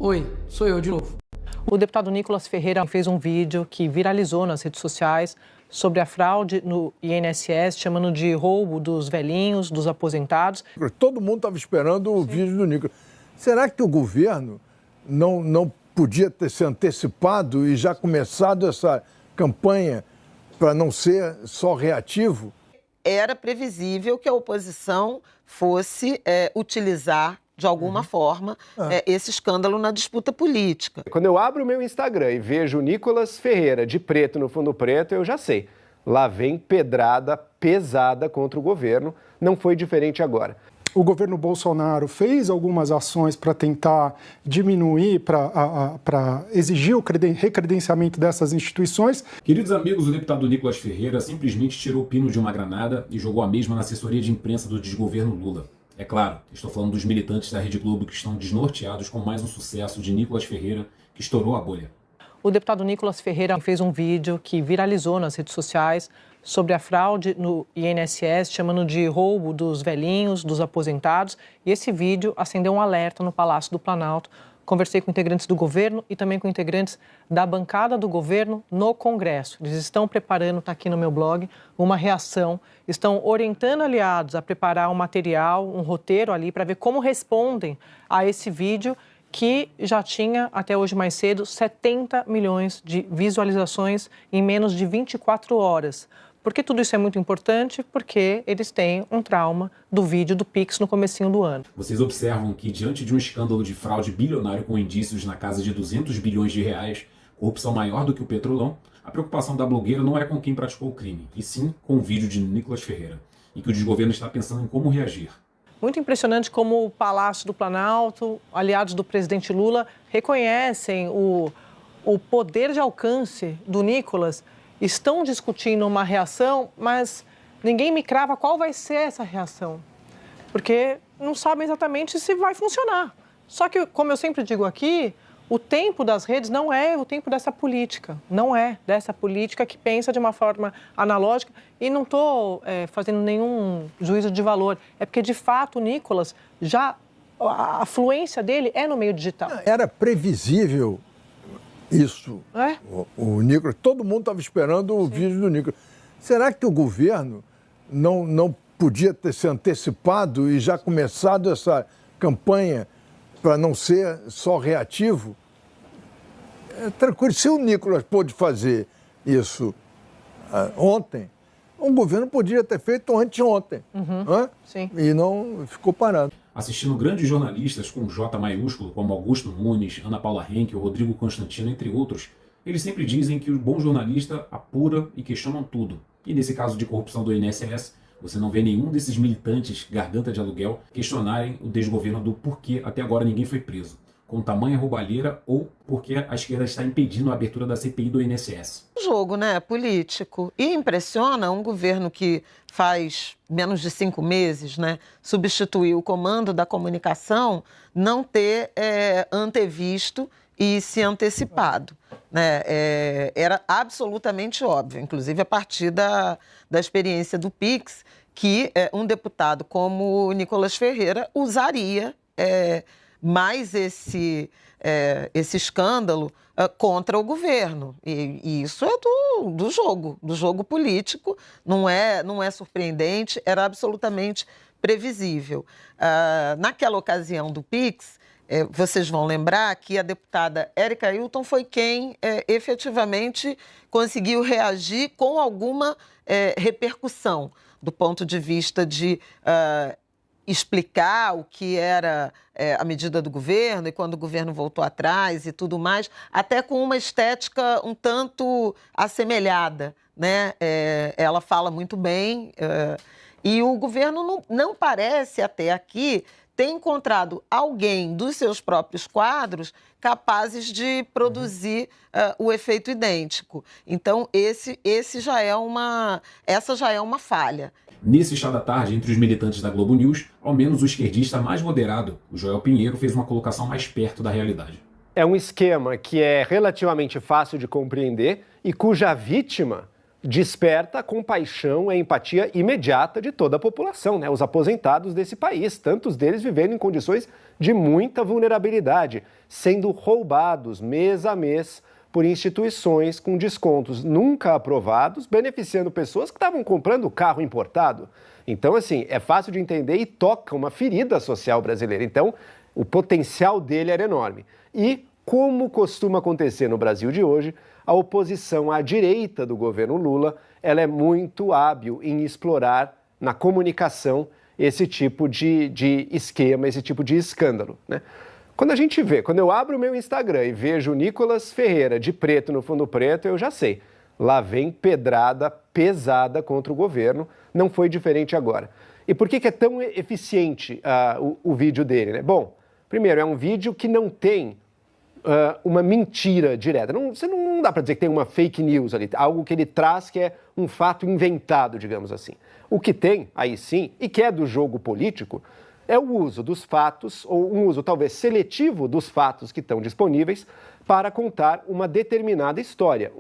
Oi, sou eu de novo. O deputado Nicolas Ferreira fez um vídeo que viralizou nas redes sociais sobre a fraude no INSS, chamando de roubo dos velhinhos, dos aposentados. Todo mundo estava esperando o vídeo do Nicolas. Será que o governo não podia ter se antecipado e já começado essa campanha para não ser só reativo? Era previsível que a oposição fosse utilizar de alguma forma esse escândalo na disputa política. Quando eu abro o meu Instagram e vejo o Nicolas Ferreira de preto no fundo preto, eu já sei. Lá vem pedrada pesada contra o governo. Não foi diferente agora. O governo Bolsonaro fez algumas ações para tentar diminuir, para exigir o recredenciamento dessas instituições. Queridos amigos, o deputado Nicolas Ferreira simplesmente tirou o pino de uma granada e jogou a mesma na assessoria de imprensa do desgoverno Lula. É claro, estou falando dos militantes da Rede Globo que estão desnorteados com mais um sucesso de Nicolas Ferreira que estourou a bolha. O deputado Nicolas Ferreira fez um vídeo que viralizou nas redes sociais sobre a fraude no INSS, chamando de roubo dos velhinhos, dos aposentados. E esse vídeo acendeu um alerta no Palácio do Planalto. Conversei com integrantes do governo e também com integrantes da bancada do governo no Congresso. Eles estão preparando, está aqui no meu blog, uma reação. Estão orientando aliados a preparar um material, um roteiro ali, para ver como respondem a esse vídeo que já tinha, até hoje mais cedo, 70 milhões de visualizações em menos de 24 horas. Por que tudo isso é muito importante? Porque eles têm um trauma do vídeo do Pix no comecinho do ano. Vocês observam que, diante de um escândalo de fraude bilionário com indícios na casa de 200 bilhões de reais, corrupção maior do que o Petrolão, a preocupação da blogueira não é com quem praticou o crime, e sim com o vídeo de Nicolas Ferreira, e que o desgoverno está pensando em como reagir. Muito impressionante como o Palácio do Planalto, aliados do presidente Lula, reconhecem o poder de alcance do Nicolas. Estão discutindo uma reação, mas ninguém me crava qual vai ser essa reação, porque não sabem exatamente se vai funcionar. Só que, como eu sempre digo aqui, o tempo das redes não é o tempo dessa política, não é dessa política que pensa de uma forma analógica. E não estou fazendo nenhum juízo de valor, é porque, de fato, o Nicolas, a fluência dele é no meio digital. Era previsível isso. O Nicolas, todo mundo estava esperando o vídeo do Nicolas. Será que o governo não podia ter se antecipado e já começado essa campanha para não ser só reativo? Tranquilo, se o Nicolas pôde fazer isso ontem, o governo podia ter feito anteontem. Sim. E não ficou parado. Assistindo grandes jornalistas com J maiúsculo, como Augusto Nunes, Ana Paula Henke, Rodrigo Constantino, entre outros, eles sempre dizem que o bom jornalista apura e questiona tudo. E nesse caso de corrupção do INSS, você não vê nenhum desses militantes garganta de aluguel questionarem o desgoverno do porquê até agora ninguém foi preso, com tamanha roubalheira ou porque a esquerda está impedindo a abertura da CPI do INSS. Jogo, né, político. E impressiona um governo que faz menos de 5 meses, né, substituiu o comando da comunicação, não ter antevisto e se antecipado. Né? Era absolutamente óbvio, inclusive a partir da experiência do Pix, que um deputado como o Nicolas Ferreira usaria mais esse escândalo contra o governo. E isso é do jogo político, não é surpreendente, era absolutamente previsível. Naquela ocasião do Pix, vocês vão lembrar que a deputada Érica Hilton foi quem efetivamente conseguiu reagir com alguma repercussão do ponto de vista de explicar o que era a medida do governo e quando o governo voltou atrás e tudo mais, até com uma estética um tanto assemelhada, né? Ela fala muito bem e o governo não parece até aqui ter encontrado alguém dos seus próprios quadros capazes de produzir o efeito idêntico. Então, essa já é uma falha. Nesse chá da tarde, entre os militantes da Globo News, ao menos o esquerdista mais moderado, o Joel Pinheiro, fez uma colocação mais perto da realidade. É um esquema que é relativamente fácil de compreender e cuja vítima desperta a compaixão e a empatia imediata de toda a população, né? Os aposentados desse país, tantos deles vivendo em condições de muita vulnerabilidade, sendo roubados mês a mês por instituições com descontos nunca aprovados, beneficiando pessoas que estavam comprando carro importado. Então, assim, é fácil de entender e toca uma ferida social brasileira. Então, o potencial dele era enorme. E, como costuma acontecer no Brasil de hoje, a oposição à direita do governo Lula, ela é muito hábil em explorar na comunicação esse tipo de esquema, esse tipo de escândalo, né? Quando eu abro o meu Instagram e vejo o Nicolas Ferreira de preto no fundo preto, eu já sei. Lá vem pedrada pesada contra o governo, não foi diferente agora. E por que é tão eficiente o vídeo dele, né? Bom, primeiro, é um vídeo que não tem uma mentira direta. Não dá para dizer que tem uma fake news ali, algo que ele traz que é um fato inventado, digamos assim. O que tem, aí sim, e que é do jogo político, é o uso dos fatos, ou um uso talvez seletivo dos fatos que estão disponíveis para contar uma determinada história,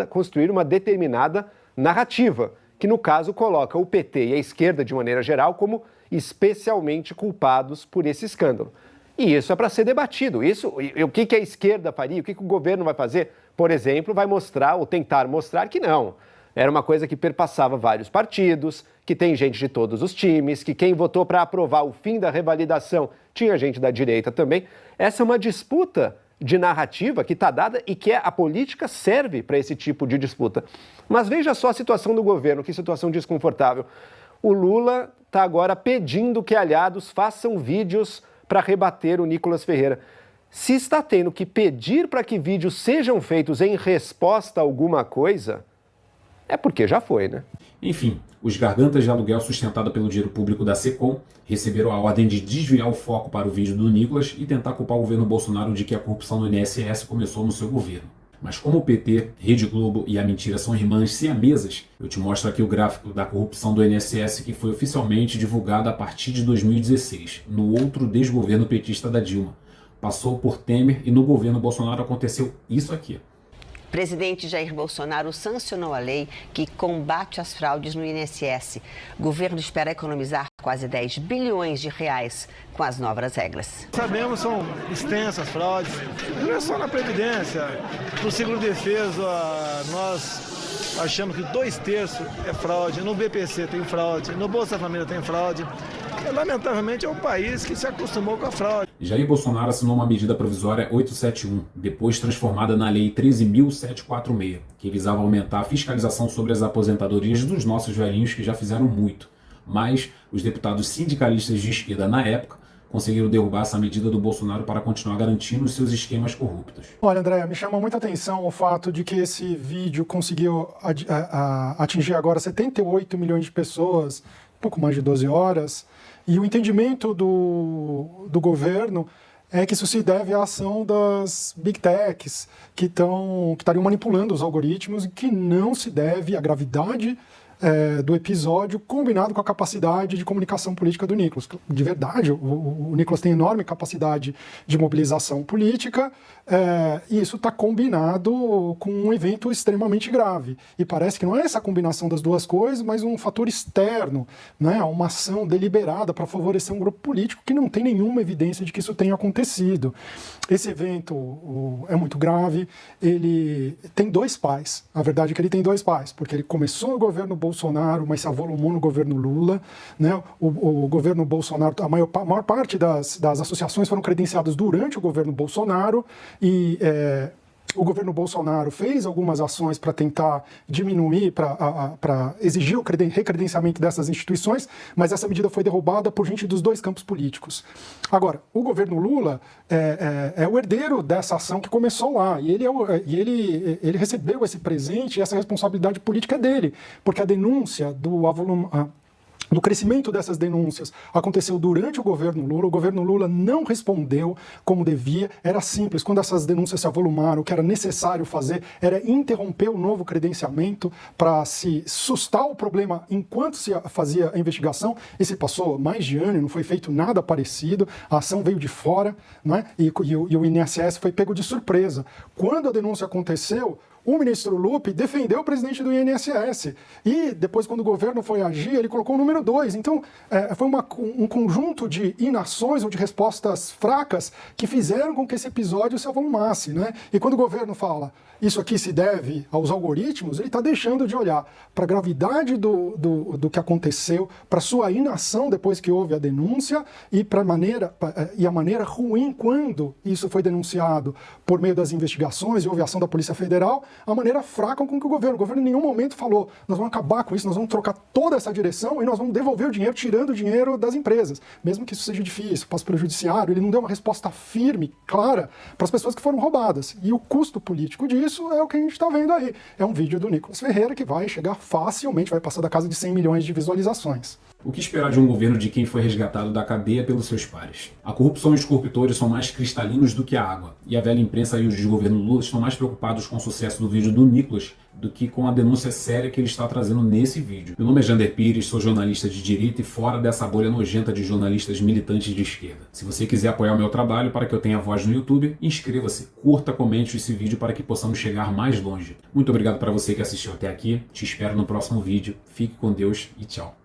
construir uma determinada narrativa, que no caso coloca o PT e a esquerda de maneira geral como especialmente culpados por esse escândalo. E isso é para ser debatido. O que a esquerda faria, o que o governo vai fazer, por exemplo, vai mostrar ou tentar mostrar que não. Era uma coisa que perpassava vários partidos, que tem gente de todos os times, que quem votou para aprovar o fim da revalidação tinha gente da direita também. Essa é uma disputa de narrativa que está dada e que a política serve para esse tipo de disputa. Mas veja só a situação do governo, que situação desconfortável. O Lula está agora pedindo que aliados façam vídeos para rebater o Nicolas Ferreira. Se está tendo que pedir para que vídeos sejam feitos em resposta a alguma coisa, é porque já foi, né? Enfim, os gargantas de aluguel sustentados pelo dinheiro público da SECOM receberam a ordem de desviar o foco para o vídeo do Nicolas e tentar culpar o governo Bolsonaro de que a corrupção no INSS começou no seu governo. Mas como o PT, Rede Globo e a mentira são irmãs siamesas, eu te mostro aqui o gráfico da corrupção do INSS que foi oficialmente divulgado a partir de 2016, no outro desgoverno petista da Dilma. Passou por Temer e no governo Bolsonaro aconteceu isso aqui. O presidente Jair Bolsonaro sancionou a lei que combate as fraudes no INSS. O governo espera economizar quase 10 bilhões de reais com as novas regras. Sabemos, são extensas fraudes, não é só na Previdência. No seguro-defesa, nós achamos que 2/3 é fraude, no BPC tem fraude, no Bolsa Família tem fraude. Lamentavelmente é um país que se acostumou com a fraude. Jair Bolsonaro assinou uma medida provisória 871, depois transformada na Lei 13.746, que visava aumentar a fiscalização sobre as aposentadorias dos nossos velhinhos que já fizeram muito. Mas os deputados sindicalistas de esquerda na época conseguiram derrubar essa medida do Bolsonaro para continuar garantindo os seus esquemas corruptos. Olha, Andréa, me chama muita atenção o fato de que esse vídeo conseguiu atingir agora 78 milhões de pessoas, pouco mais de 12 horas, e o entendimento do governo é que isso se deve à ação das big techs que estariam manipulando os algoritmos e que não se deve à gravidade do episódio combinado com a capacidade de comunicação política do Nicolas. De verdade, o Nicolas tem enorme capacidade de mobilização política e isso está combinado com um evento extremamente grave. E parece que não é essa combinação das duas coisas, mas um fator externo, né? Uma ação deliberada para favorecer um grupo político que não tem nenhuma evidência de que isso tenha acontecido. Esse evento é muito grave, ele tem dois pais. A verdade é que ele tem dois pais, porque ele começou no governo Bolsonaro, mas se avolumou no governo Lula, né? O governo Bolsonaro, a maior parte das associações foram credenciadas durante o governo Bolsonaro e o governo Bolsonaro fez algumas ações para tentar diminuir, para exigir o recredenciamento dessas instituições, mas essa medida foi derrubada por gente dos dois campos políticos. Agora, o governo Lula é o herdeiro dessa ação que começou lá, e ele recebeu esse presente e essa responsabilidade política é dele, porque a denúncia do crescimento dessas denúncias aconteceu durante o governo Lula não respondeu como devia, era simples, quando essas denúncias se avolumaram, o que era necessário fazer era interromper o novo credenciamento para se sustar o problema enquanto se fazia a investigação, e se passou mais de ano e não foi feito nada parecido, a ação veio de fora, né? E o INSS foi pego de surpresa. Quando a denúncia aconteceu, o ministro Lupe defendeu o presidente do INSS. E depois, quando o governo foi agir, ele colocou o número 2. Então, foi um conjunto de inações ou de respostas fracas que fizeram com que esse episódio se avolumasse, né? E quando o governo fala isso aqui se deve aos algoritmos, ele está deixando de olhar para a gravidade do que aconteceu, para a sua inação depois que houve a denúncia e a maneira ruim quando isso foi denunciado por meio das investigações e houve ação da Polícia Federal, a maneira fraca com que o governo em nenhum momento falou, nós vamos acabar com isso, nós vamos trocar toda essa direção e nós vamos devolver o dinheiro, tirando o dinheiro das empresas. Mesmo que isso seja difícil, passe pelo judiciário, ele não deu uma resposta firme, clara, para as pessoas que foram roubadas. E o custo político disso é o que a gente está vendo aí. É um vídeo do Nicolas Ferreira que vai chegar facilmente, vai passar da casa de 100 milhões de visualizações. O que esperar de um governo de quem foi resgatado da cadeia pelos seus pares? A corrupção e os corruptores são mais cristalinos do que a água, e a velha imprensa e o desgoverno Lula estão mais preocupados com o sucesso do vídeo do Nicolas do que com a denúncia séria que ele está trazendo nesse vídeo. Meu nome é Jander Pires, sou jornalista de direita e fora dessa bolha nojenta de jornalistas militantes de esquerda. Se você quiser apoiar o meu trabalho para que eu tenha voz no YouTube, inscreva-se, curta, comente esse vídeo para que possamos chegar mais longe. Muito obrigado para você que assistiu até aqui, te espero no próximo vídeo, fique com Deus e tchau.